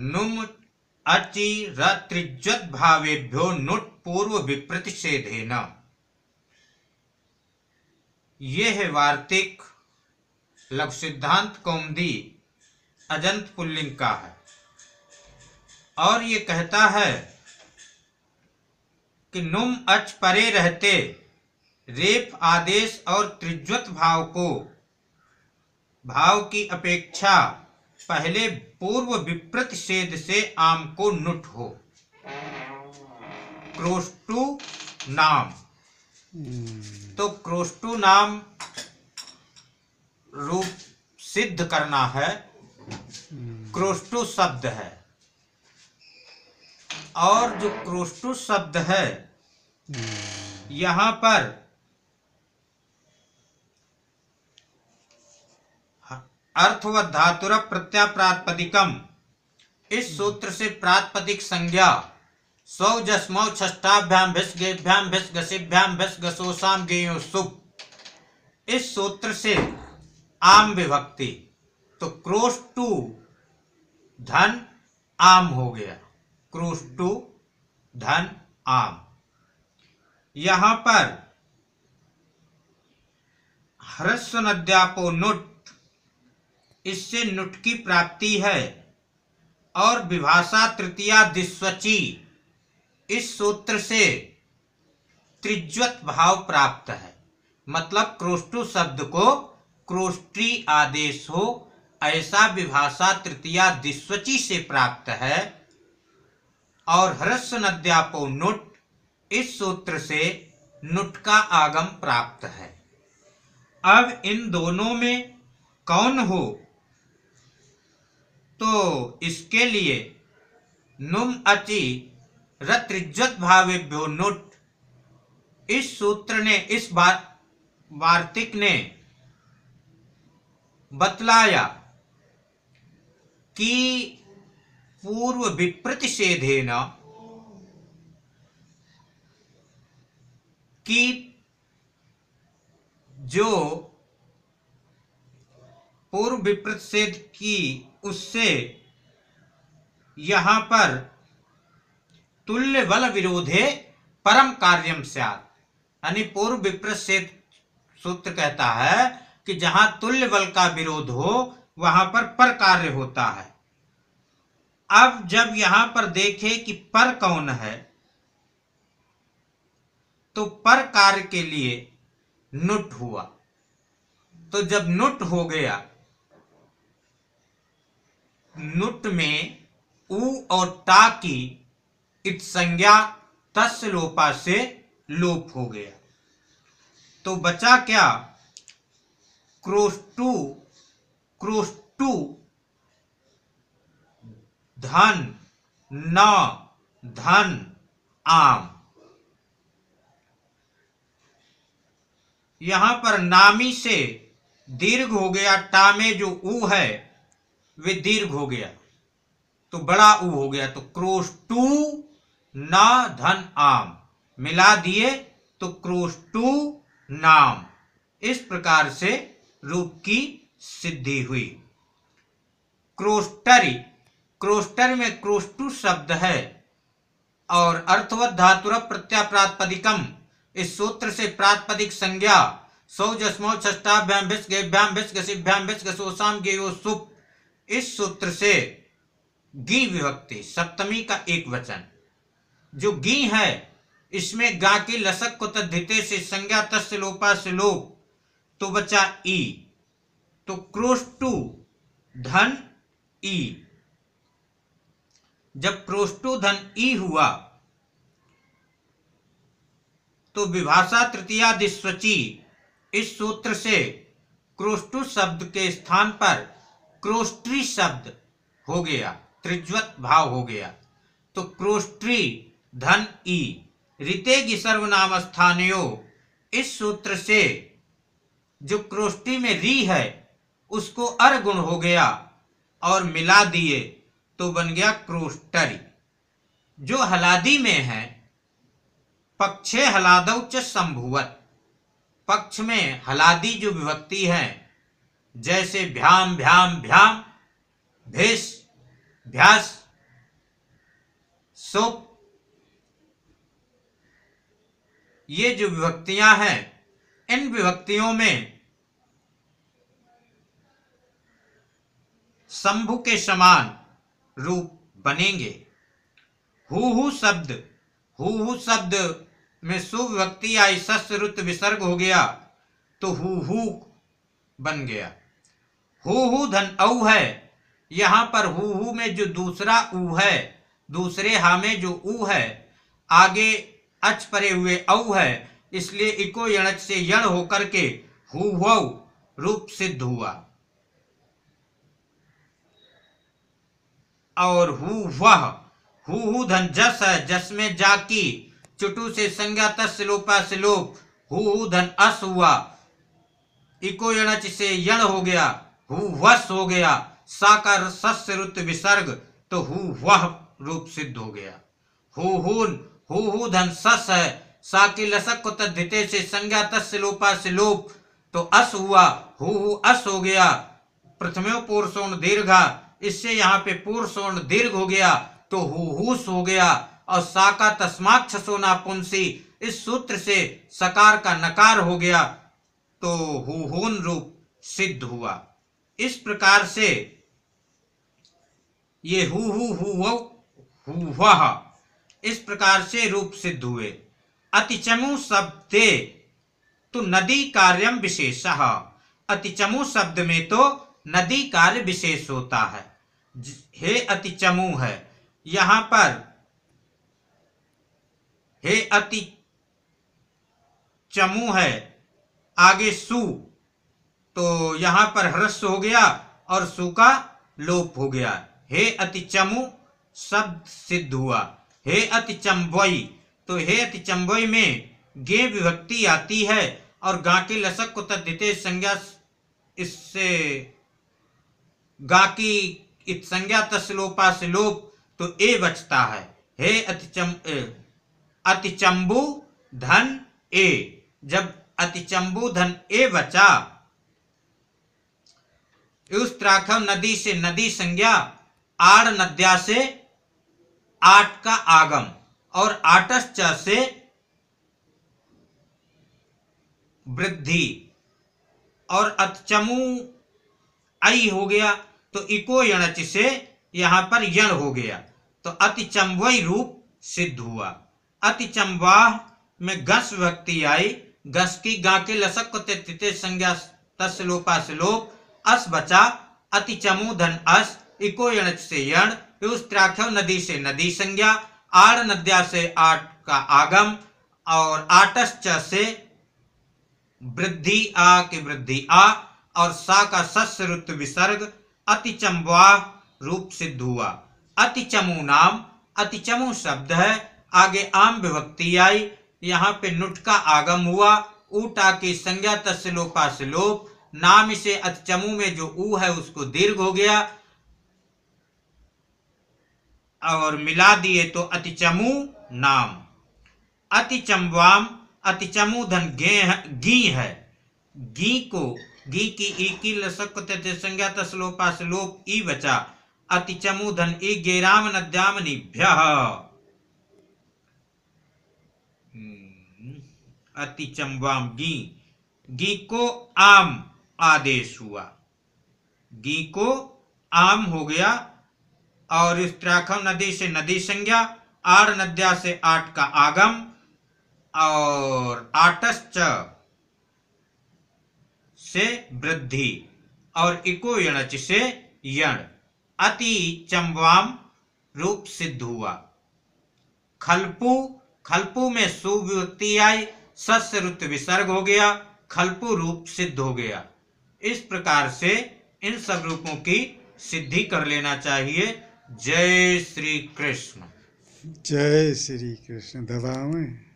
नुम अचि रत्रिज्वत भावेभ्यो नुट पूर्व विप्रतिषेधेन। ये है वार्तिक लघु सिद्धांत कौमुदी अजंत पुल्लिंग का है और ये कहता है कि नुम अच परे रहते रेफ आदेश और त्रिज्वत भाव को भाव की अपेक्षा पहले पूर्व विप्रतिषेध से आम को नुट हो। क्रोष्टु नाम, तो क्रोष्टु नाम रूप सिद्ध करना है। क्रोष्टु शब्द है और जो क्रोष्टु शब्द है यहाँ पर अर्थवत धातुर प्रत्याप्रातिपदिकम, इस सूत्र से प्रातिपदिक संज्ञा सौ जस्मौ षष्ठाभ्याम भिस गेभ्याम भिस गसिभ्याम भिस गसोसाम गेयो सुप, इस सूत्र से आम विभक्ति, तो क्रोष्टु धन आम हो गया। क्रोष्टु धन आम। यहाँ पर ह्रस्व नद्यापो नुट, इससे नुट की प्राप्ति है और विभाषा तृतीया दिस्वची, इस सूत्र से त्रिज्वत भाव प्राप्त है। मतलब क्रोष्टु शब्द को क्रोष्टी आदेश हो ऐसा विभाषा तृतीया दिस्वची से प्राप्त है और ह्रस्व नद्यापो नुट, इस सूत्र से नुट का आगम प्राप्त है। अब इन दोनों में कौन हो, तो इसके लिए नुम अचि रत्रिज्वत भावेभ्यो नुट, इस सूत्र ने, इस वार्तिक ने बतलाया कि पूर्व विप्रतिषेधेन, कि जो पूर्व विप्रतिषेध की उससे यहाँ पर तुल्य बल विरोधे परम कार्यम स्यात्, यानी पूर्व विप्रतिषेध सूत्र कहता है कि जहां तुल्य बल का विरोध हो वहां पर कार्य होता है। अब जब यहां पर देखे कि पर कौन है, तो पर कार्य के लिए नुट हुआ। तो जब नुट हो गया, नुट में उ और टा की इत संज्ञा तस्य लोपा से लोप हो गया, तो बचा क्या? क्रोष्टु, क्रोष्टु धन न धन आम। यहां पर नामी से दीर्घ हो गया, टा में जो उ है वे दीर्घ हो गया तो बड़ा उ हो गया, तो क्रोष्टु न धन आम मिला दिए तो क्रोष्टु नाम। इस प्रकार से रूप की सिद्धि हुई। क्रोष्टरी, क्रोष्टर में क्रोष्टु शब्द है और अर्थवत धातुर प्रत्याप्रातिपदिकम, इस सूत्र से प्रातिपदिक संज्ञा सौ जस्मौ षष्ठाभ्याम भिस गेभ्याम भिस गसिभ्याम भिस गसोसाम गेयो सुप, इस सूत्र से गी विभक्ति सप्तमी का एक वचन, जो गी है इसमें गा की लसक को तद्धिते से संज्ञा तस्य लोपा से लोप, तो बचा ई, तो क्रोष्टु धन ई। जब क्रोष्टु धन ई हुआ तो विभाषा तृतीया दिस्वची, इस सूत्र से क्रोष्टु शब्द के स्थान पर क्रोष्ट्री शब्द हो गया, त्रिज्वत भाव हो गया, तो क्रोष्ट्री धन ई ऋतेगी सर्वनाम स्थानयो, इस सूत्र से जो क्रोष्टी में री है उसको अर गुण हो गया और मिला दिए तो बन गया क्रोष्टरी। जो हलादी में है पक्षे हलादौ च संभुवत, पक्ष में हलादी जो विभक्ति है, जैसे भ्याम भ्याम भ्याम भेष, भ्यास, सोप, ये जो विभक्तियां हैं, इन विभक्तियों में शंभु के समान रूप बनेंगे। हु शब्द में सुविभक्ति आई, सस्य रुत विसर्ग हो गया तो हु बन गया। हु धन औ है, यहां पर हु में जो दूसरा उ है, दूसरे हा में जो उ है, आगे अच परे हुए औ है, इसलिए इको यणच से यण होकर के हु रूप सिद्ध हुआ। और हु धन जस है, जस में जाकी, चुटू से संज्ञा तस्य लोपा से लोप, हु धन अस हुआ, इको यणच से यण हो गया, हु वस हो गया, साकार सस्य रुत विसर्ग तो हु वह रूप सिद्ध हो गया। हु धन सस है, सा की लसक को तद्धिते से संज्ञा तस्य लोपा से लोप तो अस हुआ, हु अस हो गया, प्रथमो पूर्वसोण दीर्घा, इससे यहाँ पे पूर्वसोण दीर्घ हो गया तो हुस हो गया। और सा का तस्मात् सोना पुंसी, इस सूत्र से सकार का नकार हो गया तो हुन रूप सिद्ध हुआ। इस प्रकार से ये हुआ इस प्रकार से रूप सिद्ध हुए। अतिचमु शब्दे तो नदी कार्यम विशेषः, अतिचमु शब्द में तो नदी कार्य विशेष होता है। हे अतिचमु है, यहां पर हे अति चमु है, आगे सु तो यहां पर ह्रस्व हो गया और सु का लोप हो गया। हे अति चमु शब्द सिद्ध हुआ। हे अति चंबई, तो हे अति चंबई में गे विभक्ति आती है और गा के लसक को तद्धिते संज्ञा, इससे गा की संज्ञा तस्लोपा से लोप तो ए बचता है। हे अतिचंबु धन ए, जब अतिचंबु धन ए बचा, उस त्राखव नदी से नदी संज्ञा, आड़ नद्या से आट का आगम और आटस च से वृद्धि और अतचमु आई हो गया तो इको यणच से यहां पर यण हो गया तो अतिचंबई रूप सिद्ध हुआ। अतिचंबाह में गस विभक्ति आई, गस की गा के लसक को तिते संज्ञा तस लोपा से लोप, अस बचा, अतिचमु धन अस, इको यणच से यण, उस त्राख्यव नदी से नदी संज्ञा, आड़ नद्या से आट का आगम और आटस च से वृद्धि आ की वृद्धि आ और सा का सस्य रुत विसर्ग, अतिचंबाह रूप सिद्ध हुआ। अतिचमु नाम, अतिचमु शब्द है, आगे आम विभक्ति आई, यहाँ पे नुट का आगम हुआ, ऊटा की संज्ञा तस्य लोपा से लोप, नाम से अतिचमु में जो ऊ है उसको दीर्घ हो गया और मिला दिए तो अतिचमु नाम। अतिचंबाम, अतिचमु धन गी है, गी को गी की ई की लसक संज्ञा तस्लोपा से लोप ई बचा, अतिचमु धन ई गेराम नद्याम निभ्यः, अतिचंबाम गी, गी को आम आदेश हुआ, गी को आम हो गया और इस त्राखव नदी से नदी संज्ञा, आड़ नद्या से आट का आगम और आटस च से वृद्धि और इको यणच से यण, अति चंबाम रूप सिद्ध हुआ। खलपू, खलपू में सुविभक्ति आई, सस्य रुत विसर्ग हो गया, खलपू रूप सिद्ध हो गया। इस प्रकार से इन सब रूपों की सिद्धि कर लेना चाहिए। जय श्री कृष्ण। जय श्री कृष्ण। दबावें।